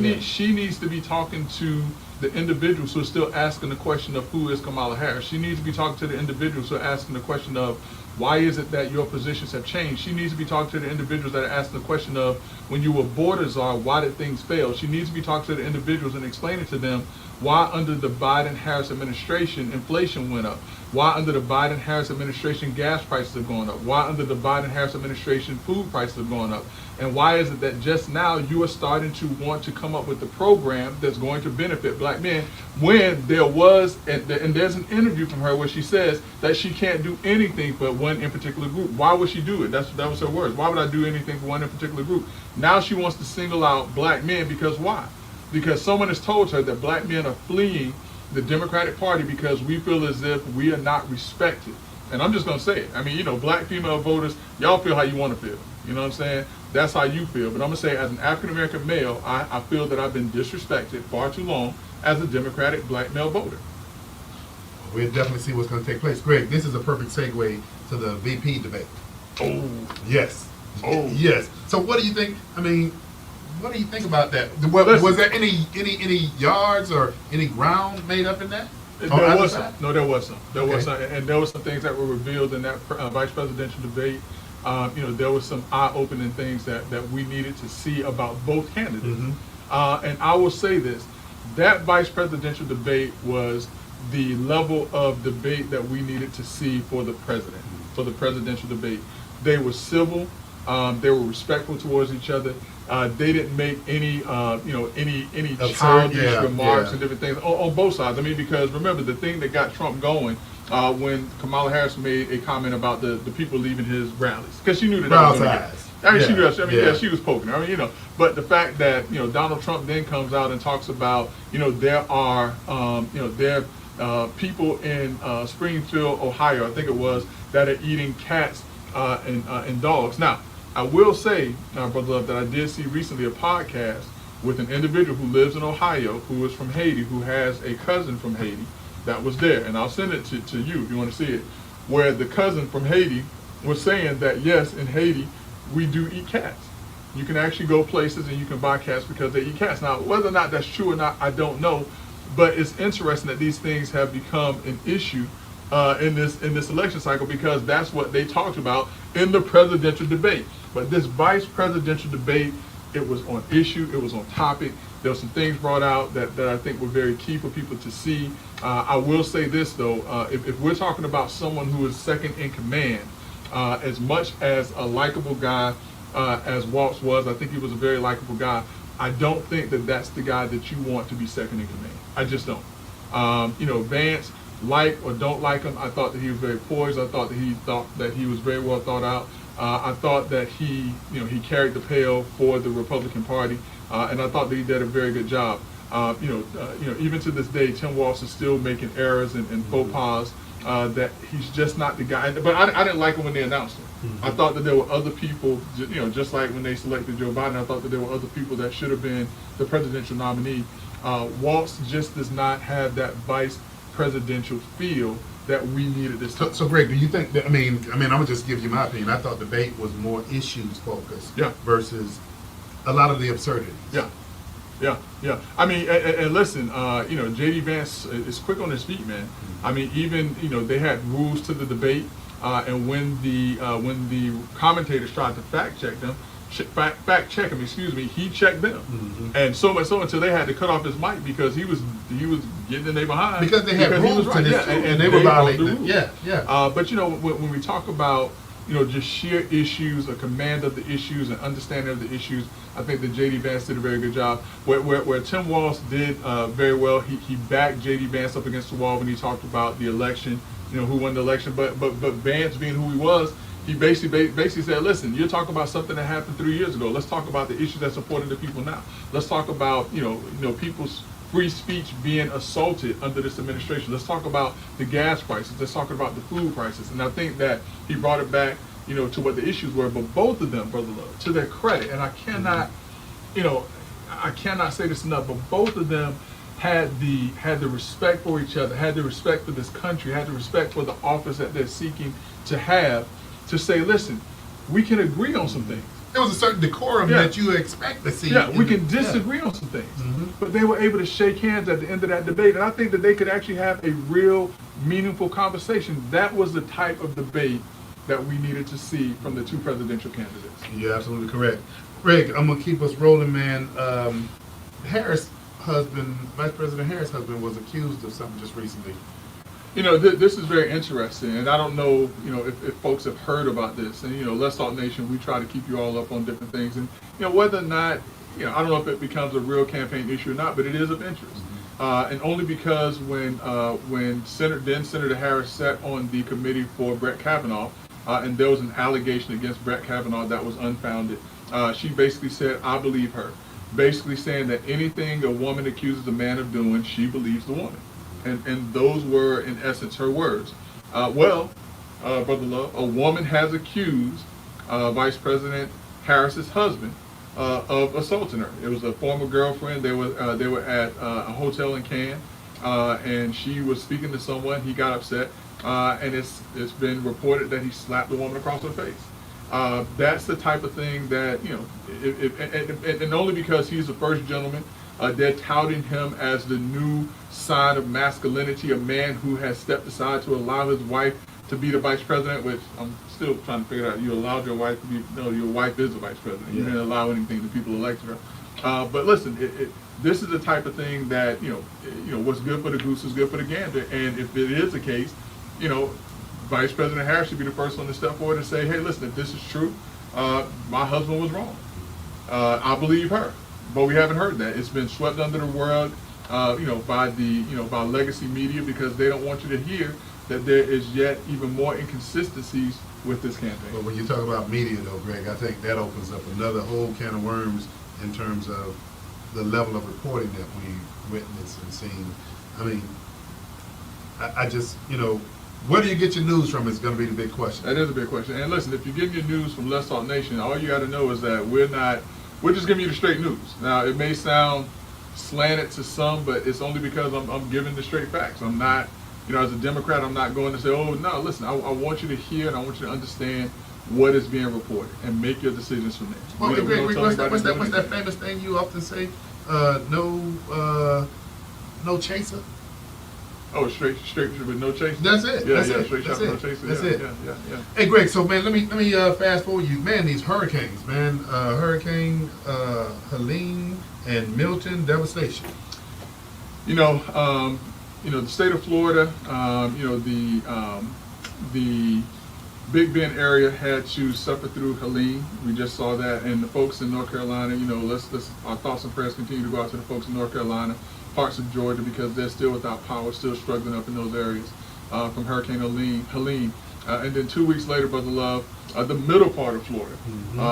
needs to be talking to the individuals who are still asking the question of who is Kamala Harris. She needs to be talking to the individuals who are asking the question of why is it that your positions have changed. She needs to be talking to the individuals that are asking the question of when you were border czar, why did things fail? She needs to be talking to the individuals and explaining to them why under the Biden-Harris administration inflation went up. Why under the Biden-Harris administration gas prices are going up? Why under the Biden-Harris administration food prices are going up? And why is it that just now you are starting to want to come up with a program that's going to benefit black men when there was, and there's an interview from her where she says that she can't do anything for one in particular group. Why would she do it? That was her words. Why would I do anything for one in particular group? Now she wants to single out black men because why? Because someone has told her that black men are fleeing the Democratic Party because we feel as if we are not respected. And I'm just going to say it. I mean, you know, black female voters, y'all feel how you want to feel. You know what I'm saying? That's how you feel. But I'm going to say, as an African-American male, I feel that I've been disrespected far too long as a Democratic black male voter. We'll definitely see what's going to take place. Greg, this is a perfect segue to the VP debate. Oh. Yes. Oh. Yes. So what do you think? I mean, what do you think about that? Was there any yards or any ground made up in that? There was some. No, there was some. There Okay. was some, and there was some things that were revealed in that vice presidential debate. You know, there was some eye-opening things that we needed to see about both candidates. Mm-hmm. And I will say this: that vice presidential debate was the level of debate that we needed to see for the president, for the presidential debate. They were civil. They were respectful towards each other. They didn't make any, any childish remarks and different things on both sides. I mean, because remember, the thing that got Trump going when Kamala Harris made a comment about the people leaving his rallies, because she knew that. Brown eyes. I mean, Yeah, she was. I mean, yeah. yeah, she was poking. I mean, but the fact that Donald Trump then comes out and talks about there are people in Springfield, Ohio, I think it was, that are eating cats and dogs. Now, I will say, Brother Love, that I did see recently a podcast with an individual who lives in Ohio, who is from Haiti, who has a cousin from Haiti that was there, and I'll send it to you if you want to see it, where the cousin from Haiti was saying that yes, in Haiti we do eat cats. You can actually go places and you can buy cats because they eat cats. Now, whether or not that's true or not, I don't know, but it's interesting that these things have become an issue in this election cycle, because that's what they talked about in the presidential debate. But this vice presidential debate, it was on issue, it was on topic. There were some things brought out that I think were very key for people to see. I will say this though, if we're talking about someone who is second in command, as much as a likable guy as Waltz was, I think he was a very likable guy. I don't think that that's the guy that you want to be second in command. I just don't. Vance, like or don't like him, I thought that he was very poised. I thought that he was very well thought out. I thought that he carried the pail for the Republican Party, and I thought that he did a very good job. Even to this day, Tim Walz is still making errors and faux pas. That he's just not the guy. But I didn't like him when they announced him. Mm-hmm. I thought that there were other people, just like when they selected Joe Biden, I thought that there were other people that should have been the presidential nominee. Walz just does not have that vice presidential feel that we needed this time. So Greg, do you think that, I mean, I'm gonna just give you my opinion. I thought debate was more issues focused versus a lot of the absurdities. Yeah. I mean, and listen, J.D. Vance is quick on his feet, man. Mm-hmm. I mean, even they had rules to the debate, and when the commentators tried to fact check him, he checked them, mm-hmm. and so much so until they had to cut off his mic because he was getting in their behind because they had rules to this, and they were violating the rules. But when we talk about just sheer issues, a command of the issues, and understanding of the issues, I think that J.D. Vance did a very good job. Where Tim Walz did very well, he backed J.D. Vance up against the wall when he talked about the election, who won the election. But Vance, being who he was, he basically said, listen, you're talking about something that happened 3 years ago. Let's talk about the issues that's supporting the people now. Let's talk about people's free speech being assaulted under this administration. Let's talk about the gas prices. Let's talk about the food prices. And I think that he brought it back, to what the issues were. But both of them, Brother Love, to their credit, and I cannot, I cannot say this enough, but both of them had the respect for each other, had the respect for this country, had the respect for the office that they're seeking to have, to say, listen, we can agree on some things. There was a certain decorum that you expect to see. Yeah, we can disagree on some things. Mm-hmm. But they were able to shake hands at the end of that debate. And I think that they could actually have a real meaningful conversation. That was the type of debate that we needed to see from the two presidential candidates. You're absolutely correct. Greg, I'm going to keep us rolling, man. Harris' husband, Vice President Harris' husband, was accused of something just recently. This is very interesting, and I don't know, if folks have heard about this. And, Let's Talk Nation, we try to keep you all up on different things. And, whether or not, I don't know if it becomes a real campaign issue or not, but it is of interest. Mm-hmm. And only because when Senator Harris sat on the committee for Brett Kavanaugh, and there was an allegation against Brett Kavanaugh that was unfounded, she basically said, I believe her. Basically saying that anything a woman accuses a man of doing, she believes the woman. And those were, in essence, her words. Brother Love, a woman has accused Vice President Harris's husband of assaulting her. It was a former girlfriend. They were at a hotel in Cannes, and she was speaking to someone. He got upset, and it's been reported that he slapped the woman across her face. That's the type of thing that and only because he's the first gentleman. They're touting him as the new sign of masculinity, a man who has stepped aside to allow his wife to be the vice president, which I'm still trying to figure out. You allowed your wife to be, no, your wife is the vice president. You didn't allow anything, the people elected her. But listen, this is the type of thing that, what's good for the goose is good for the gander. And if it is the case, Vice President Harris should be the first one to step forward and say, hey, listen, if this is true, my husband was wrong. I believe her. But we haven't heard that. It's been swept under the rug. by by legacy media, because they don't want you to hear that there is yet even more inconsistencies with this campaign. But when you talk about media, though, Greg, I think that opens up another whole can of worms in terms of the level of reporting that we witnessed and seen. I mean, I just, where do you get your news from is going to be the big question. That is a big question. And listen, if you're getting your news from Let's Talk Nation, all you got to know is that we're just giving you the straight news. Now, it may sound slanted to some, but it's only because I'm giving the straight facts. I'm not, as a Democrat, I'm not going to say, oh, no, listen, I want you to hear and I want you to understand what is being reported and make your decisions from there. Well, Greg, what's that famous thing you often say? No chaser? Oh, straight with no chaser. That's it. Yeah, That's yeah, it. straight That's shot, no it. chaser. That's Yeah, it. yeah. Hey, Greg. So, man, let me fast forward you. Man, these hurricanes, man. Hurricane Helene and Milton devastation. The state of Florida. The Big Bend area had to suffer through Helene. We just saw that, and the folks in North Carolina. Let's our thoughts and prayers continue to go out to the folks in North Carolina, parts of Georgia, because they're still without power, still struggling up in those areas from Hurricane Helene. And then 2 weeks later, Brother Love, the middle part of Florida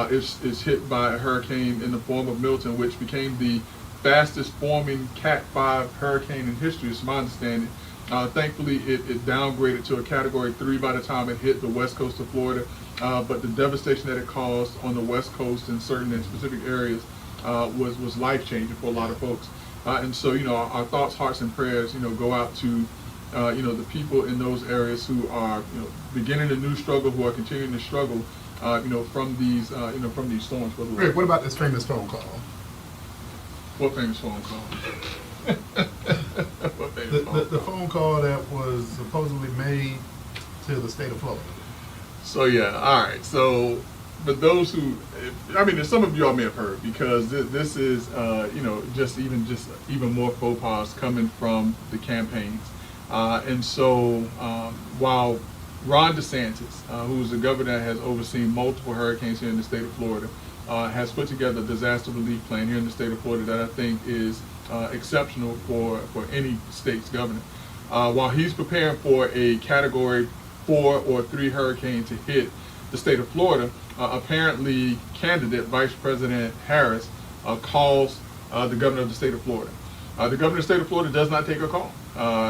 is hit by a hurricane in the form of Milton, which became the fastest forming Cat 5 hurricane in history, is my understanding. Thankfully, it downgraded to a Category 3 by the time it hit the west coast of Florida. But the devastation that it caused on the west coast in certain and specific areas was life-changing for a lot of folks. And so, our thoughts, hearts, and prayers, go out to, the people in those areas who are, beginning a new struggle, who are continuing to struggle, from these storms. Greg, what about this famous phone call? What famous phone call? The phone call that was supposedly made to the state of Florida. So yeah, all right. So, but those who, some of you all may have heard, because this is, just even more faux pas coming from the campaigns. And so, while Ron DeSantis, who is the governor that has overseen multiple hurricanes here in the state of Florida, has put together a disaster relief plan here in the state of Florida that I think is exceptional for any state's governor. While he's preparing for a Category 4 or 3 hurricane to hit the state of Florida, apparently candidate Vice President Harris calls the governor of the state of Florida. The governor of the state of Florida does not take a call.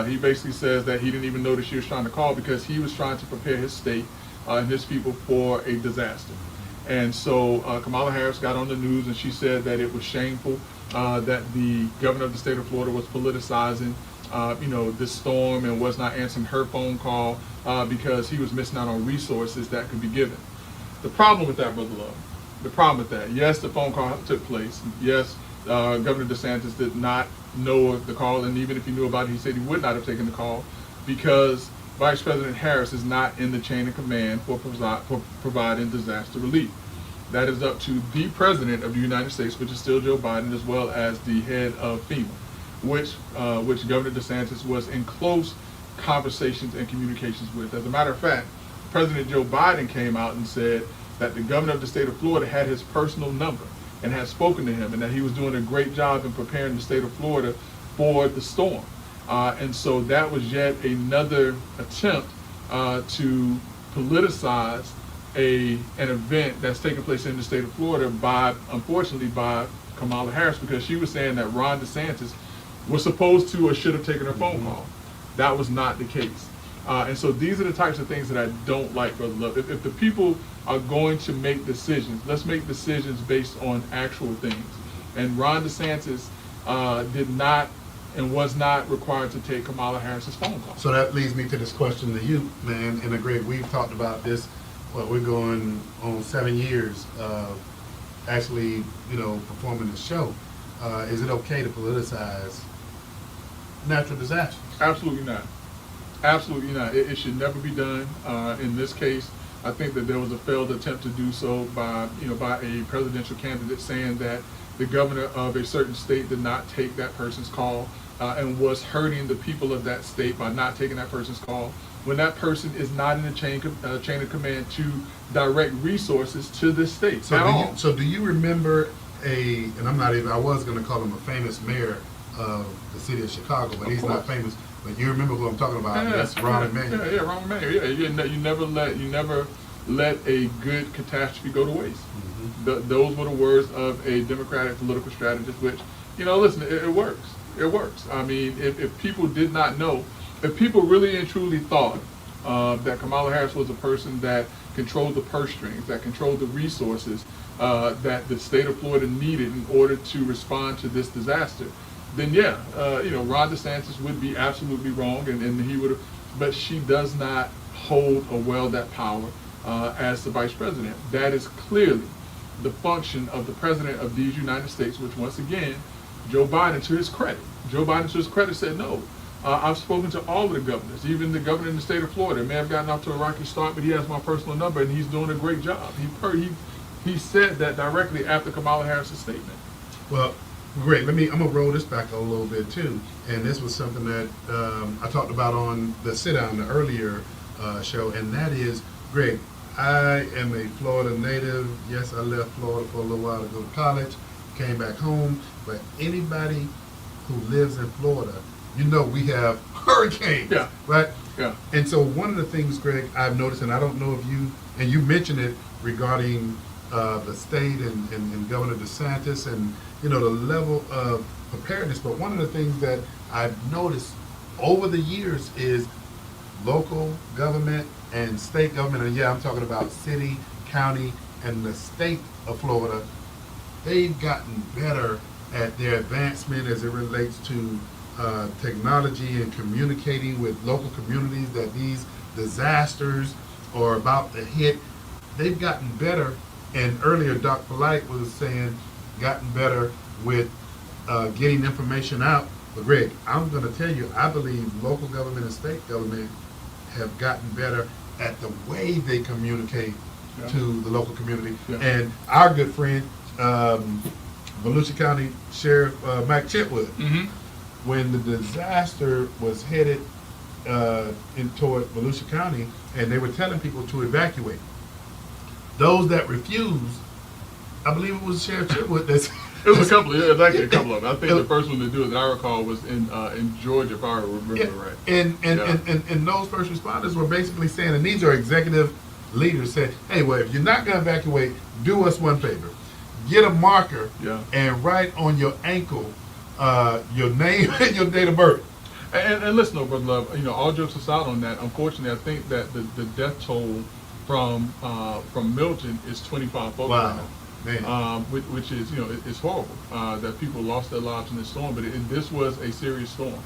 He basically says that he didn't even know that she was trying to call because he was trying to prepare his state and his people for a disaster. And so Kamala Harris got on the news and she said that it was shameful that the governor of the state of Florida was politicizing, this storm, and was not answering her phone call because he was missing out on resources that could be given. The problem with that, Brother Love, yes, the phone call took place. Yes, Governor DeSantis did not know of the call, and even if he knew about it, he said he would not have taken the call because Vice President Harris is not in the chain of command for providing disaster relief. That is up to the President of the United States, which is still Joe Biden, as well as the head of FEMA, which Governor DeSantis was in close conversations and communications with. As a matter of fact, President Joe Biden came out and said that the governor of the state of Florida had his personal number and had spoken to him, and that he was doing a great job in preparing the state of Florida for the storm. And so that was yet another attempt to politicize an event that's taking place in the state of Florida unfortunately by Kamala Harris, because she was saying that Ron DeSantis was supposed to or should have taken her phone call. That was not the case. And so these are the types of things that I don't like, Brother Love. If the people are going to make decisions, let's make decisions based on actual things. And Ron DeSantis did not and was not required to take Kamala Harris's phone call. So that leads me to this question to you, man. And Greg, we've talked about this. Well, we're going on 7 years of actually, performing the show. Is it okay to politicize natural disasters? Absolutely not. Absolutely not. It should never be done. In this case, I think that there was a failed attempt to do so by a presidential candidate saying that the governor of a certain state did not take that person's call and was hurting the people of that state by not taking that person's call, when that person is not in the chain of command to direct resources to this state at all. So do you remember and I was going to call him a famous mayor of the city of Chicago, but Of he's not course. famous. But you remember who I'm talking about? Yeah, That's Rahm Emanuel. Rahm Emanuel. Yeah, you never let a good catastrophe go to waste. Those were the words of a Democratic political strategist, which, listen, it works. It works. I mean, if people did not know, if people really and truly thought that Kamala Harris was a person that controlled the purse strings, that controlled the resources that the state of Florida needed in order to respond to this disaster, then yeah, Ron DeSantis would be absolutely wrong, and he would have. But she does not hold or wield that power as the vice president. That is clearly the function of the president of these United States, which once again, Joe Biden, to his credit, said no. I've spoken to all of the governors, even the governor in the state of Florida. May have gotten off to a rocky start, but he has my personal number, and he's doing a great job. He said that directly after Kamala Harris' statement. Well, great. I'm gonna roll this back a little bit too. And this was something that I talked about on the sit down, the earlier show, and that is, Greg, I am a Florida native. Yes, I left Florida for a little while to go to college, came back home. But anybody who lives in Florida, we have hurricanes, Yeah. right? Yeah. And so one of the things, Greg, I've noticed, and I don't know if you mentioned it regarding the state and Governor DeSantis and, the level of preparedness. But one of the things that I've noticed over the years is local government and state government, and yeah, I'm talking about city, county, and the state of Florida. They've gotten better at their advancement as it relates to technology and communicating with local communities that these disasters are about to hit. They've gotten better, and earlier Doc Polite was saying, gotten better with getting information out. But Greg, I'm going to tell you, I believe local government and state government have gotten better at the way they communicate to the local community. Yeah. And our good friend, Volusia County Sheriff Mike Chitwood, when the disaster was headed toward Volusia County, and they were telling people to evacuate. Those that refused, I believe it was Sheriff Chitwood that's It was actually a couple of them. I think the first one to do it that I recall was in Georgia, if I remember right. And those first responders were basically saying, and these are executive leaders, said, hey, well, if you're not going to evacuate, do us one favor. Get a marker and write on your ankle your name and your date of birth. And listen, though, Brother Love, all jokes aside on that, unfortunately, I think that the death toll from Milton is 25 folks right now. Man. Which is, it's horrible that people lost their lives in this storm, but this was a serious storm.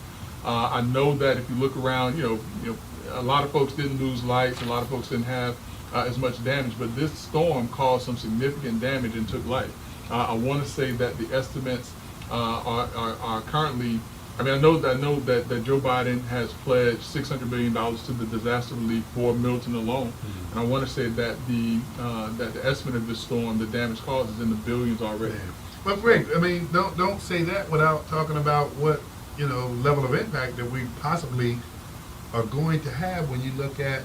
I know that if you look around, a lot of folks didn't lose lights, a lot of folks didn't have as much damage, but this storm caused some significant damage and took life. I want to say that the estimates are currently, I know that Joe Biden has pledged $600 million to the disaster relief for Milton alone. And I want to say that the estimate of this storm, the damage caused, is in the billions already. But Greg, don't say that without talking about what level of impact that we possibly are going to have when you look at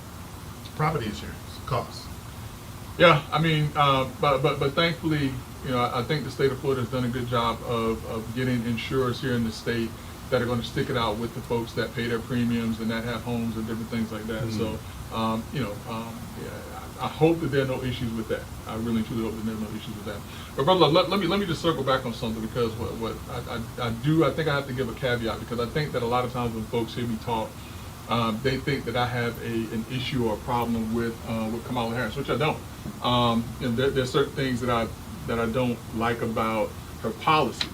property insurance costs. Yeah, but thankfully, I think the state of Florida has done a good job of getting insurers here in the state that are going to stick it out with the folks that pay their premiums and that have homes and different things like that. So, I hope that there are no issues with that. I really truly hope that there are no issues with that. But brother, let me just circle back on something, because what I think I have to give a caveat, because I think that a lot of times when folks hear me talk, they think that I have an issue or a problem with Kamala Harris, which I don't. And there's certain things that I don't like about her policies.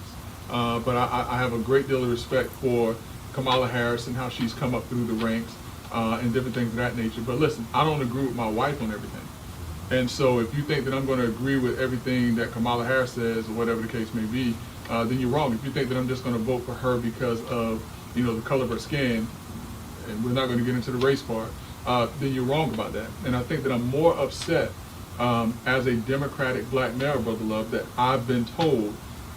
But I have a great deal of respect for Kamala Harris and how she's come up through the ranks and different things of that nature. But listen, I don't agree with my wife on everything. And so if you think that I'm going to agree with everything that Kamala Harris says, or whatever the case may be, then you're wrong. If you think that I'm just going to vote for her because of the color of her skin, and we're not going to get into the race part, then you're wrong about that. And I think that I'm more upset as a Democratic black male, Brother Love, that I've been told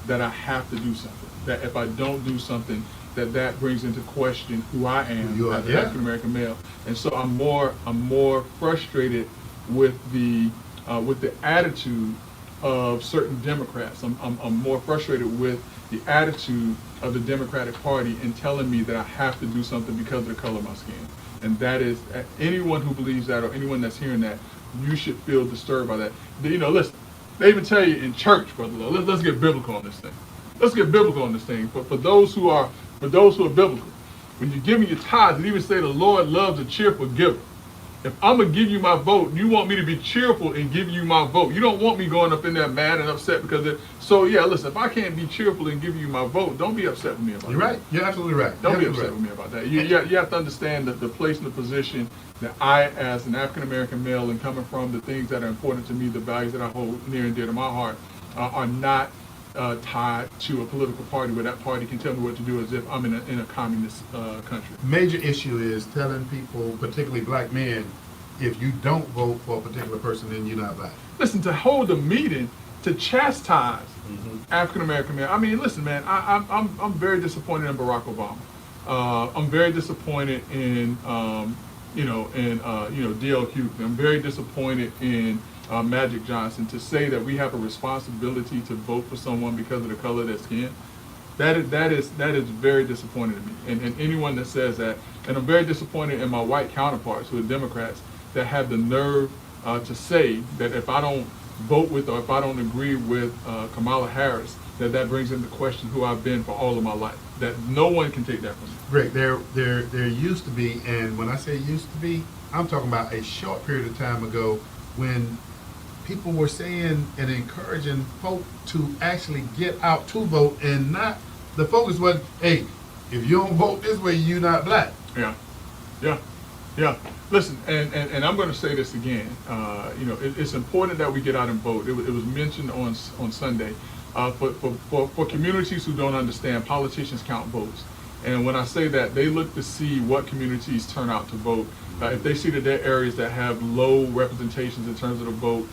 that I have to do something. That if I don't do something, that brings into question who I am as an African American male. And so I'm more frustrated with the attitude of certain Democrats. I'm more frustrated with the attitude of the Democratic Party in telling me that I have to do something because of the color of my skin. And that is, anyone who believes that or anyone that's hearing that, you should feel disturbed by that. Listen, they even tell you in church, Brother Love, let's get biblical on this thing. Let's get biblical on this thing. But for those who are biblical, when you're giving your tithes, it even say the Lord loves a cheerful giver. If I'm going to give you my vote, you want me to be cheerful in giving you my vote. You don't want me going up in there mad and upset because so yeah, listen, if I can't be cheerful in giving you my vote, don't be upset with me about that. You're right. You're absolutely right. Don't be upset with me about that. You have to understand that the place and the position that I, as an African-American male, and coming from the things that are important to me, the values that I hold near and dear to my heart, are not tied to a political party where that party can tell me what to do as if I'm in a communist country. Major issue is telling people, particularly black men, if you don't vote for a particular person, then you're not black. Listen, to hold a meeting to chastise African American men. I mean, listen, man, I'm very disappointed in Barack Obama. I'm very disappointed in D.L. Hughley. I'm very disappointed in Magic Johnson. To say that we have a responsibility to vote for someone because of the color of their skin, that is very disappointing to me. And anyone that says that, and I'm very disappointed in my white counterparts who are Democrats that have the nerve to say that if I don't vote with or if I don't agree with Kamala Harris, that brings into question who I've been for all of my life. That no one can take that from me. Greg, there used to be, and when I say used to be, I'm talking about a short period of time ago when people were saying and encouraging folk to actually get out to vote, and not, the focus was, hey, if you don't vote this way, you're not black. Yeah. Listen, and I'm going to say this again. It's important that we get out and vote. It was mentioned on Sunday. For communities who don't understand, politicians count votes. And when I say that, they look to see what communities turn out to vote. If they see that there are areas that have low representations in terms of the vote,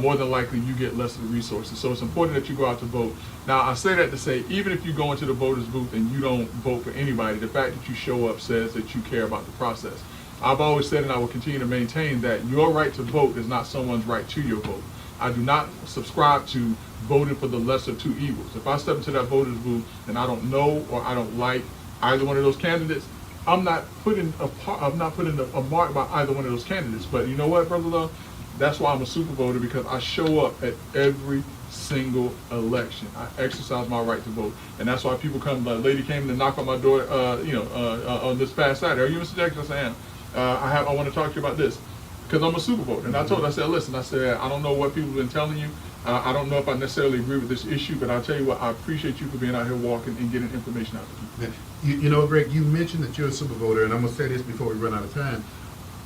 more than likely you get less of the resources. So it's important that you go out to vote. Now, I say that to say, even if you go into the voters booth and you don't vote for anybody, the fact that you show up says that you care about the process. I've always said, and I will continue to maintain, that your right to vote is not someone's right to your vote. I do not subscribe to voting for the lesser of two evils. If I step into that voters booth and I don't know or I don't like either one of those candidates, I'm not putting a mark by either one of those candidates. But you know what, Brother Love? That's why I'm a super voter, because I show up at every single election. I exercise my right to vote, and that's why people come. The lady came to knock on my door, on this past Saturday. Are you Mr. Jackson? Yes, I am. I want to talk to you about this because I'm a super voter. And I told her, I said, listen, I don't know what people have been telling you. I don't know if I necessarily agree with this issue, but I'll tell you what, I appreciate you for being out here walking and getting information out to people. You know, Greg, you mentioned that you're a super voter, and I'm going to say this before we run out of time.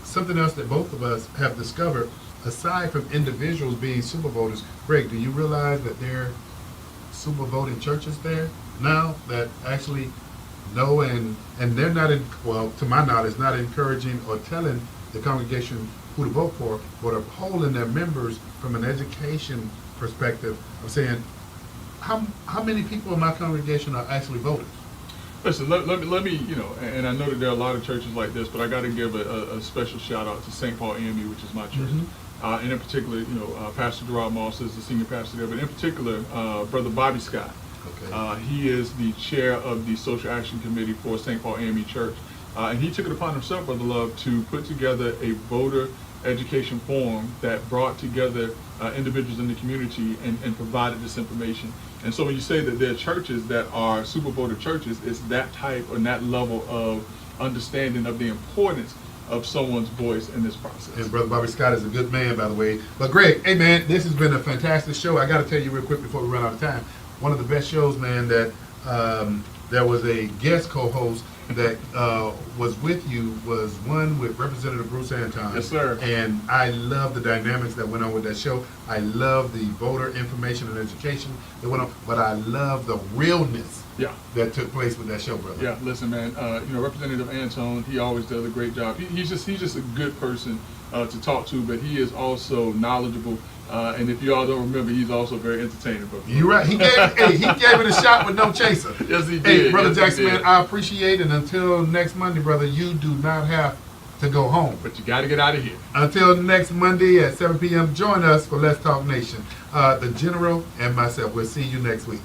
Something else that both of us have discovered, aside from individuals being super voters, Greg, do you realize that there are super voting churches there now that actually know and they're not, to my knowledge, not encouraging or telling the congregation who to vote for, but are polling their members from an education perspective of saying, how many people in my congregation are actually voters? Listen, let me, and I know that there are a lot of churches like this, but I got to give a special shout out to St. Paul AME, which is my church. And in particular, Pastor Gerard Moss is the senior pastor there, but in particular, Brother Bobby Scott. Okay. He is the chair of the Social Action Committee for St. Paul AME Church. And he took it upon himself, Brother Love, to put together a voter education forum that brought together individuals in the community and provided this information. And so when you say that there are churches that are super voter churches, it's that type and that level of understanding of the importance of someone's voice in this process. And Brother Bobby Scott is a good man, by the way. But Greg, hey man, this has been a fantastic show. I got to tell you real quick before we run out of time, one of the best shows, man, that there was a guest co-host that was with you was one with Representative Bruce Anton. Yes, sir. And I love the dynamics that went on with that show. I love the voter information and education that went on, but I love the realness that took place with that show, brother. Yeah, listen, man. Representative Anton, he always does a great job. He's just a good person to talk to, but he is also knowledgeable. And if you all don't remember, he's also very entertaining. You're right. He gave it a shot with no chaser. Yes, he did. Hey, Brother Jackson, man, I appreciate it. And until next Monday, brother, you do not have to go home. But you got to get out of here. Until next Monday at 7 p.m., join us for Let's Talk Nation. The General and myself. We'll see you next week.